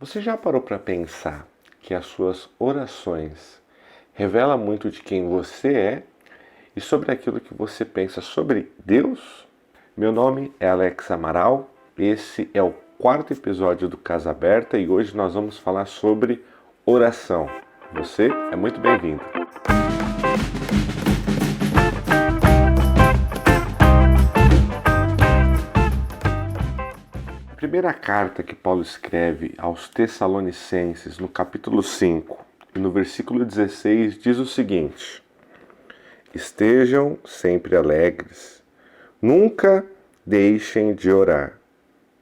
Você já parou para pensar que as suas orações revelam muito de quem você é e sobre aquilo que você pensa sobre Deus? Meu nome é Alex Amaral, esse é o quarto episódio do Casa Aberta e hoje nós vamos falar sobre oração. Você é muito bem-vindo. A primeira carta que Paulo escreve aos Tessalonicenses, no capítulo 5 e no versículo 16, diz o seguinte: Estejam sempre alegres, nunca deixem de orar.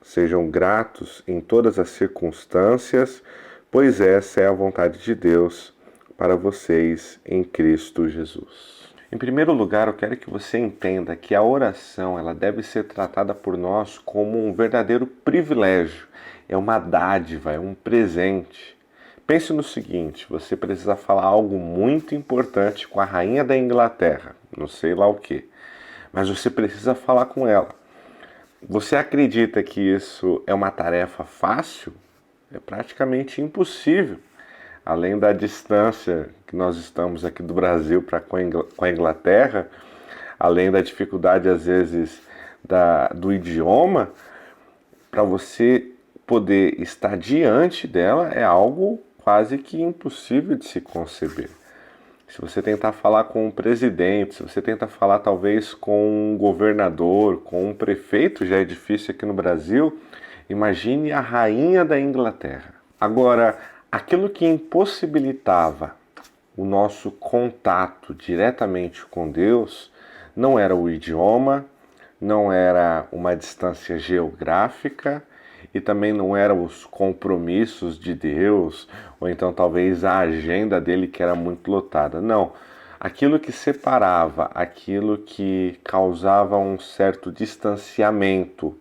Sejam gratos em todas as circunstâncias, pois essa é a vontade de Deus para vocês em Cristo Jesus. Em primeiro lugar, eu quero que você entenda que a oração ela deve ser tratada por nós como um verdadeiro privilégio. É uma dádiva, é um presente. Pense no seguinte, você precisa falar algo muito importante com a rainha da Inglaterra, não sei lá o que, mas você precisa falar com ela. Você acredita que isso é uma tarefa fácil? É praticamente impossível. Além da distância que nós estamos aqui do Brasil para com a Inglaterra, além da dificuldade às vezes do idioma, para você poder estar diante dela é algo quase que impossível de se conceber. Se você tentar falar com um presidente, se você tentar falar talvez com um governador, com um prefeito, já é difícil aqui no Brasil, imagine a rainha da Inglaterra. Agora, aquilo que impossibilitava o nosso contato diretamente com Deus não era o idioma, não era uma distância geográfica e também não eram os compromissos de Deus ou então talvez a agenda dele que era muito lotada. Não, aquilo que separava, aquilo que causava um certo distanciamento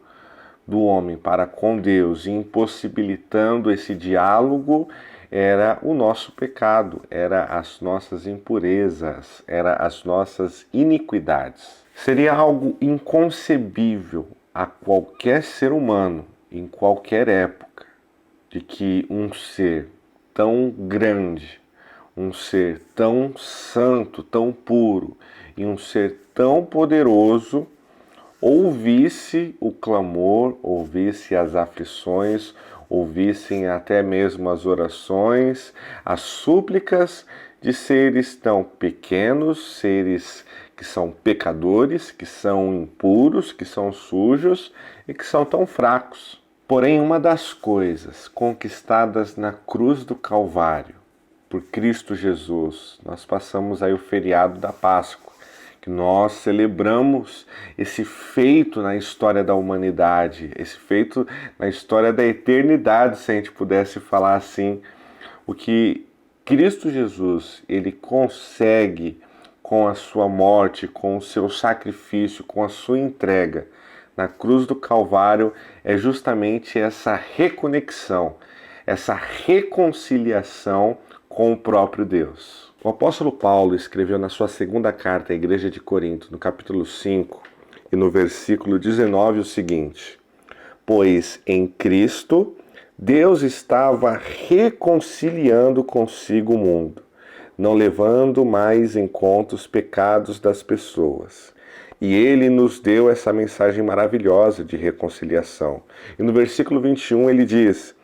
do homem para com Deus e impossibilitando esse diálogo era o nosso pecado, era as nossas impurezas, era as nossas iniquidades. Seria algo inconcebível a qualquer ser humano, em qualquer época, de que um ser tão grande, um ser tão santo, tão puro e um ser tão poderoso ouvisse o clamor, ouvisse as aflições, ouvissem até mesmo as orações, as súplicas de seres tão pequenos, seres que são pecadores, que são impuros, que são sujos e que são tão fracos. Porém, uma das coisas conquistadas na cruz do Calvário, por Cristo Jesus, nós passamos aí o feriado da Páscoa, que nós celebramos esse feito na história da humanidade, esse feito na história da eternidade, se a gente pudesse falar assim, o que Cristo Jesus, ele consegue com a sua morte, com o seu sacrifício, com a sua entrega na cruz do Calvário, é justamente essa reconexão, essa reconciliação com o próprio Deus. O apóstolo Paulo escreveu na sua segunda carta à igreja de Corinto, no capítulo 5 e no versículo 19 o seguinte: Pois em Cristo Deus estava reconciliando consigo o mundo, não levando mais em conta os pecados das pessoas. E ele nos deu essa mensagem maravilhosa de reconciliação. E no versículo 21 ele diz: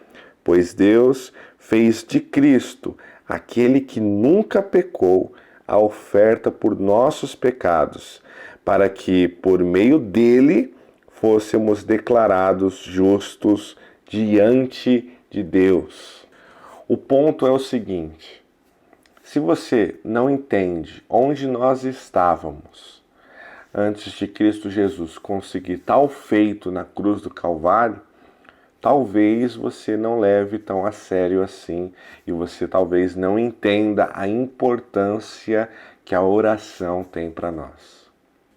Pois Deus fez de Cristo, aquele que nunca pecou, a oferta por nossos pecados, para que, por meio dele, fôssemos declarados justos diante de Deus. O ponto é o seguinte: se você não entende onde nós estávamos antes de Cristo Jesus conseguir tal feito na cruz do Calvário, talvez você não leve tão a sério assim e você talvez não entenda a importância que a oração tem para nós.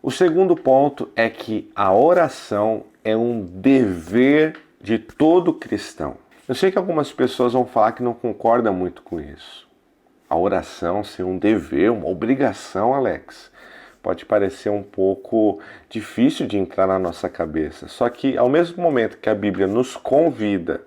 O segundo ponto é que a oração é um dever de todo cristão. Eu sei que algumas pessoas vão falar que não concordam muito com isso. A oração ser um dever, uma obrigação, Alex, pode parecer um pouco difícil de entrar na nossa cabeça. Só que ao mesmo momento que a Bíblia nos convida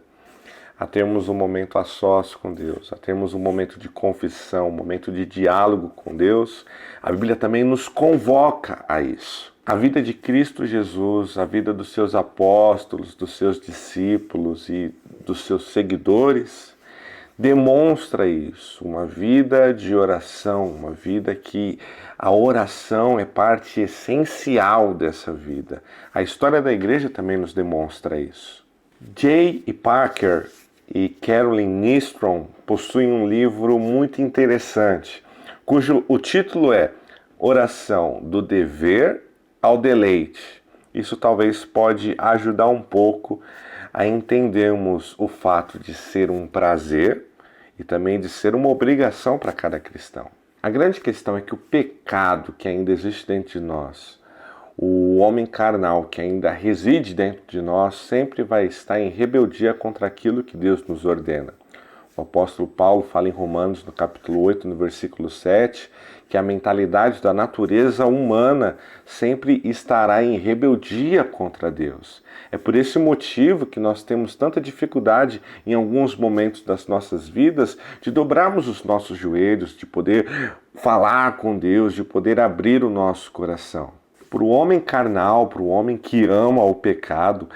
a termos um momento a sós com Deus, a termos um momento de confissão, um momento de diálogo com Deus, a Bíblia também nos convoca a isso. A vida de Cristo Jesus, a vida dos seus apóstolos, dos seus discípulos e dos seus seguidores, demonstra isso, uma vida de oração, uma vida que a oração é parte essencial dessa vida. A história da igreja também nos demonstra isso. J. Packer e Carolyn Nystrom possuem um livro muito interessante, cujo o título é Oração do Dever ao Deleite. Isso talvez pode ajudar um pouco a entendermos o fato de ser um prazer e também de ser uma obrigação para cada cristão. A grande questão é que o pecado que ainda existe dentro de nós, o homem carnal que ainda reside dentro de nós, sempre vai estar em rebeldia contra aquilo que Deus nos ordena. O apóstolo Paulo fala em Romanos, no capítulo 8, no versículo 7, que a mentalidade da natureza humana sempre estará em rebeldia contra Deus. É por esse motivo que nós temos tanta dificuldade em alguns momentos das nossas vidas de dobrarmos os nossos joelhos, de poder falar com Deus, de poder abrir o nosso coração. Para o homem carnal, para o homem que ama o pecado,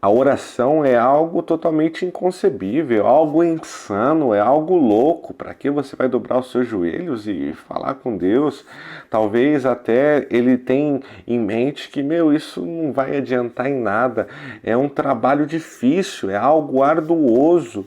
a oração é algo totalmente inconcebível, algo insano, é algo louco. Para que você vai dobrar os seus joelhos e falar com Deus? Talvez até ele tenha em mente que, isso não vai adiantar em nada. É um trabalho difícil, é algo arduoso.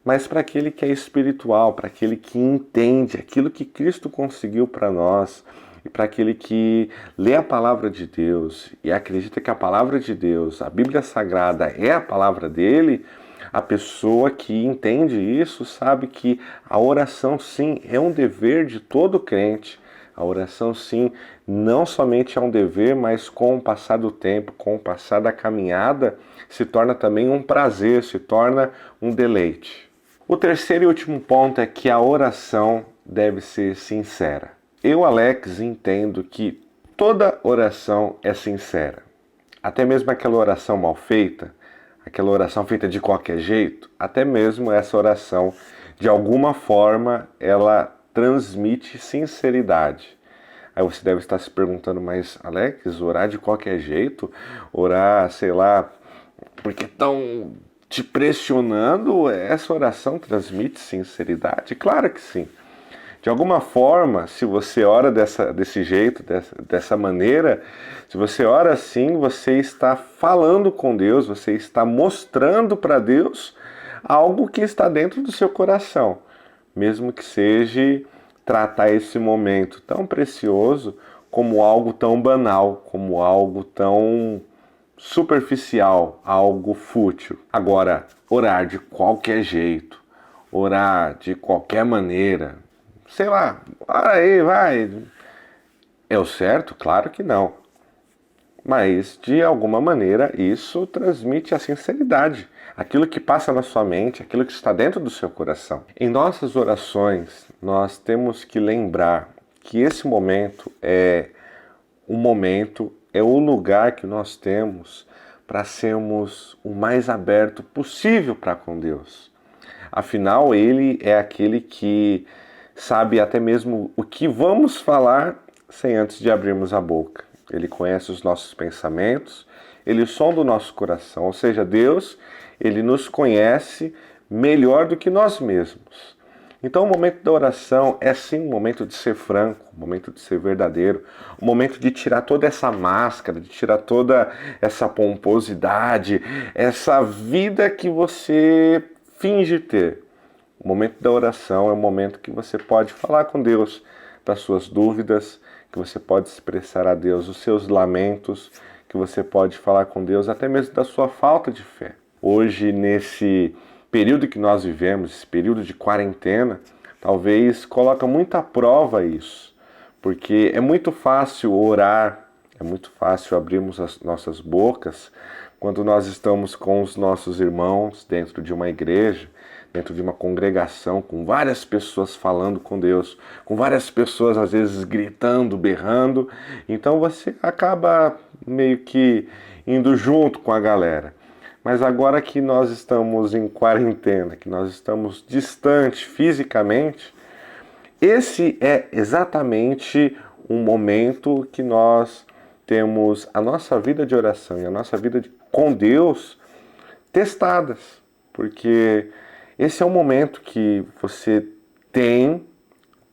Mas para aquele que é espiritual, para aquele que entende aquilo que Cristo conseguiu para nós, e para aquele que lê a palavra de Deus e acredita que a palavra de Deus, a Bíblia Sagrada, é a palavra dele, a pessoa que entende isso sabe que a oração, sim, é um dever de todo crente. A oração, sim, não somente é um dever, mas com o passar do tempo, com o passar da caminhada, se torna também um prazer, se torna um deleite. O terceiro e último ponto é que a oração deve ser sincera. Eu, Alex, entendo que toda oração é sincera. Até mesmo aquela oração mal feita, aquela oração feita de qualquer jeito, até mesmo essa oração, de alguma forma, ela transmite sinceridade. Aí você deve estar se perguntando, mas Alex, orar de qualquer jeito? Orar, sei lá, porque estão te pressionando? Essa oração transmite sinceridade? Claro que sim. De alguma forma, se você ora desse jeito, dessa maneira, se você ora assim, você está falando com Deus, você está mostrando para Deus algo que está dentro do seu coração, mesmo que seja tratar esse momento tão precioso como algo tão banal, como algo tão superficial, algo fútil. Agora, orar de qualquer jeito, orar de qualquer maneira, sei lá, ora aí, vai. É o certo? Claro que não. Mas, de alguma maneira, isso transmite a sinceridade. Aquilo que passa na sua mente, aquilo que está dentro do seu coração. Em nossas orações, nós temos que lembrar que esse momento é o lugar que nós temos para sermos o mais aberto possível para com Deus. Afinal, Ele é aquele que sabe até mesmo o que vamos falar sem antes de abrirmos a boca. Ele conhece os nossos pensamentos, ele sonda o nosso coração, ou seja, Deus, ele nos conhece melhor do que nós mesmos. Então o momento da oração é sim um momento de ser franco, um momento de ser verdadeiro, um momento de tirar toda essa máscara, de tirar toda essa pomposidade, essa vida que você finge ter. O momento da oração é o momento que você pode falar com Deus das suas dúvidas, que você pode expressar a Deus os seus lamentos, que você pode falar com Deus até mesmo da sua falta de fé. Hoje, nesse período que nós vivemos, esse período de quarentena, talvez coloca muita prova isso, porque é muito fácil orar, é muito fácil abrirmos as nossas bocas quando nós estamos com os nossos irmãos dentro de uma igreja, dentro de uma congregação, com várias pessoas falando com Deus, com várias pessoas às vezes gritando, berrando, então você acaba meio que indo junto com a galera. Mas agora que nós estamos em quarentena, que nós estamos distantes fisicamente, esse é exatamente um momento que nós temos a nossa vida de oração e a nossa vida com Deus testadas, porque esse é o momento que você tem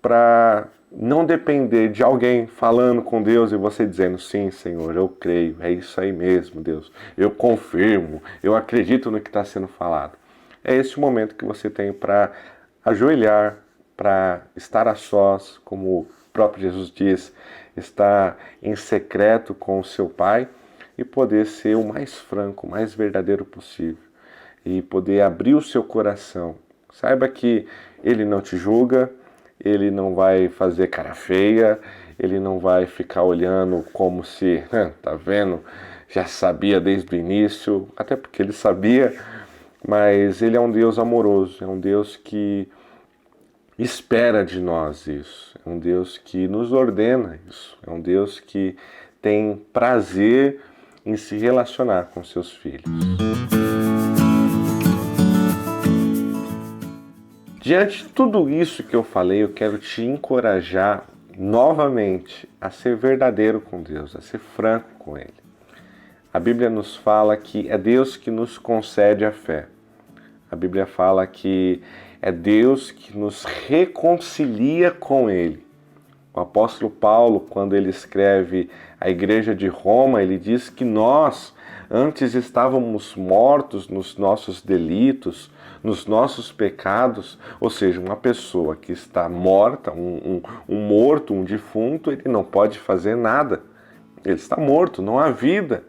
para não depender de alguém falando com Deus e você dizendo: sim, Senhor, eu creio, é isso aí mesmo, Deus, eu confirmo, eu acredito no que está sendo falado. É esse o momento que você tem para ajoelhar, para estar a sós, como o próprio Jesus diz, estar em secreto com o seu Pai e poder ser o mais franco, o mais verdadeiro possível e poder abrir o seu coração. Saiba que Ele não te julga, Ele não vai fazer cara feia, Ele não vai ficar olhando como se, tá vendo, já sabia desde o início, até porque Ele sabia, mas Ele é um Deus amoroso, é um Deus que espera de nós isso, é um Deus que nos ordena isso, é um Deus que tem prazer em se relacionar com seus filhos. Diante de tudo isso que eu falei, eu quero te encorajar novamente a ser verdadeiro com Deus, a ser franco com Ele. A Bíblia nos fala que é Deus que nos concede a fé. A Bíblia fala que é Deus que nos reconcilia com Ele. O apóstolo Paulo, quando ele escreve a igreja de Roma, ele diz que nós antes estávamos mortos nos nossos delitos, nos nossos pecados, ou seja, uma pessoa que está morta, um morto, um defunto, ele não pode fazer nada. Ele está morto, não há vida.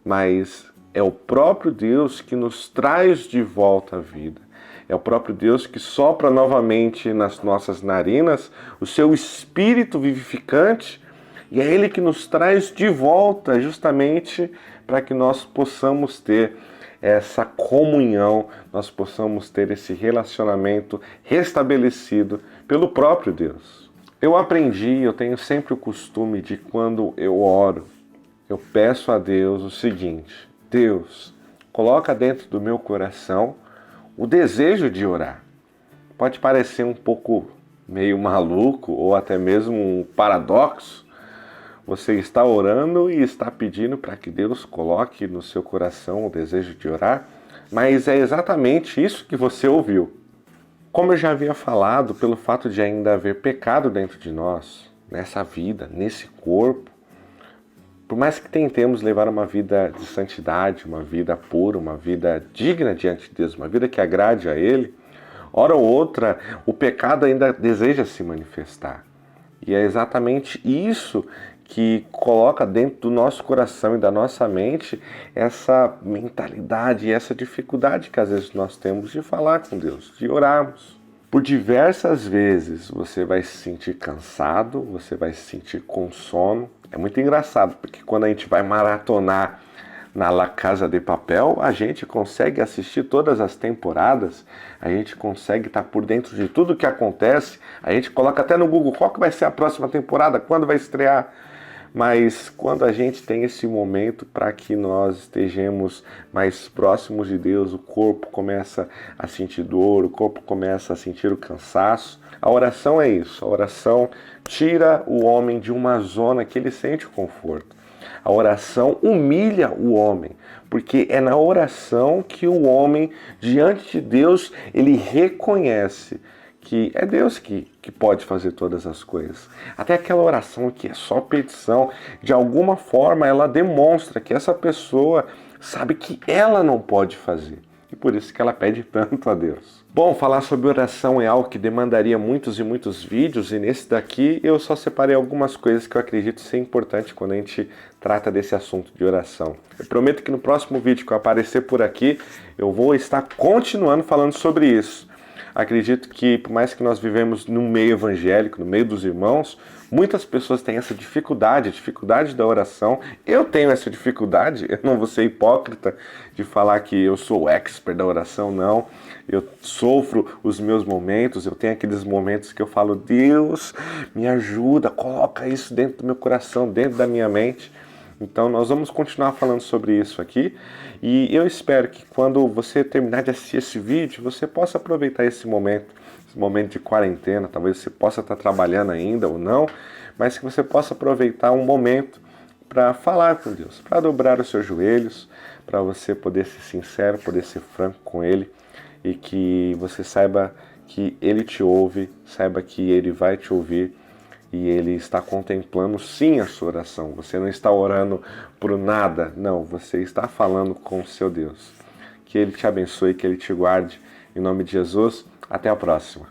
Mas é o próprio Deus que nos traz de volta à vida. É o próprio Deus que sopra novamente nas nossas narinas o seu espírito vivificante e é Ele que nos traz de volta justamente para que nós possamos ter essa comunhão, nós possamos ter esse relacionamento restabelecido pelo próprio Deus. Eu aprendi, eu tenho sempre o costume de quando eu oro, eu peço a Deus o seguinte: Deus, coloca dentro do meu coração o desejo de orar. Pode parecer um pouco meio maluco ou até mesmo um paradoxo. Você está orando e está pedindo para que Deus coloque no seu coração o desejo de orar, mas é exatamente isso que você ouviu. Como eu já havia falado, pelo fato de ainda haver pecado dentro de nós, nessa vida, nesse corpo, por mais que tentemos levar uma vida de santidade, uma vida pura, uma vida digna diante de Deus, uma vida que agrade a Ele, hora ou outra, o pecado ainda deseja se manifestar. E é exatamente isso que coloca dentro do nosso coração e da nossa mente essa mentalidade, essa dificuldade que às vezes nós temos de falar com Deus, de orarmos. Por diversas vezes você vai se sentir cansado, você vai se sentir com sono. É muito engraçado, porque quando a gente vai maratonar na La Casa de Papel, a gente consegue assistir todas as temporadas, a gente consegue estar por dentro de tudo que acontece, a gente coloca até no Google qual que vai ser a próxima temporada, quando vai estrear. Mas quando a gente tem esse momento para que nós estejamos mais próximos de Deus, o corpo começa a sentir dor, o corpo começa a sentir o cansaço. A oração é isso, a oração tira o homem de uma zona que ele sente o conforto. A oração humilha o homem, porque é na oração que o homem, diante de Deus, ele reconhece que é Deus que pode fazer todas as coisas. Até aquela oração que é só petição, de alguma forma ela demonstra que essa pessoa sabe que ela não pode fazer. E por isso que ela pede tanto a Deus. Bom, falar sobre oração é algo que demandaria muitos e muitos vídeos, e nesse daqui eu só separei algumas coisas que eu acredito ser importante quando a gente trata desse assunto de oração. Eu prometo que no próximo vídeo que eu aparecer por aqui, eu vou estar continuando falando sobre isso. Acredito que, por mais que nós vivemos no meio evangélico, no meio dos irmãos, muitas pessoas têm essa dificuldade, a dificuldade da oração. Eu tenho essa dificuldade, eu não vou ser hipócrita de falar que eu sou o expert da oração, não. Eu sofro os meus momentos, eu tenho aqueles momentos que eu falo: Deus, me ajuda, coloca isso dentro do meu coração, dentro da minha mente. Então nós vamos continuar falando sobre isso aqui e eu espero que quando você terminar de assistir esse vídeo, você possa aproveitar esse momento de quarentena, talvez você possa estar trabalhando ainda ou não, mas que você possa aproveitar um momento para falar com Deus, para dobrar os seus joelhos, para você poder ser sincero, poder ser franco com Ele e que você saiba que Ele te ouve, saiba que Ele vai te ouvir e Ele está contemplando sim a sua oração. Você não está orando por nada, não, você está falando com o seu Deus. Que Ele te abençoe, que Ele te guarde. Em nome de Jesus, até a próxima.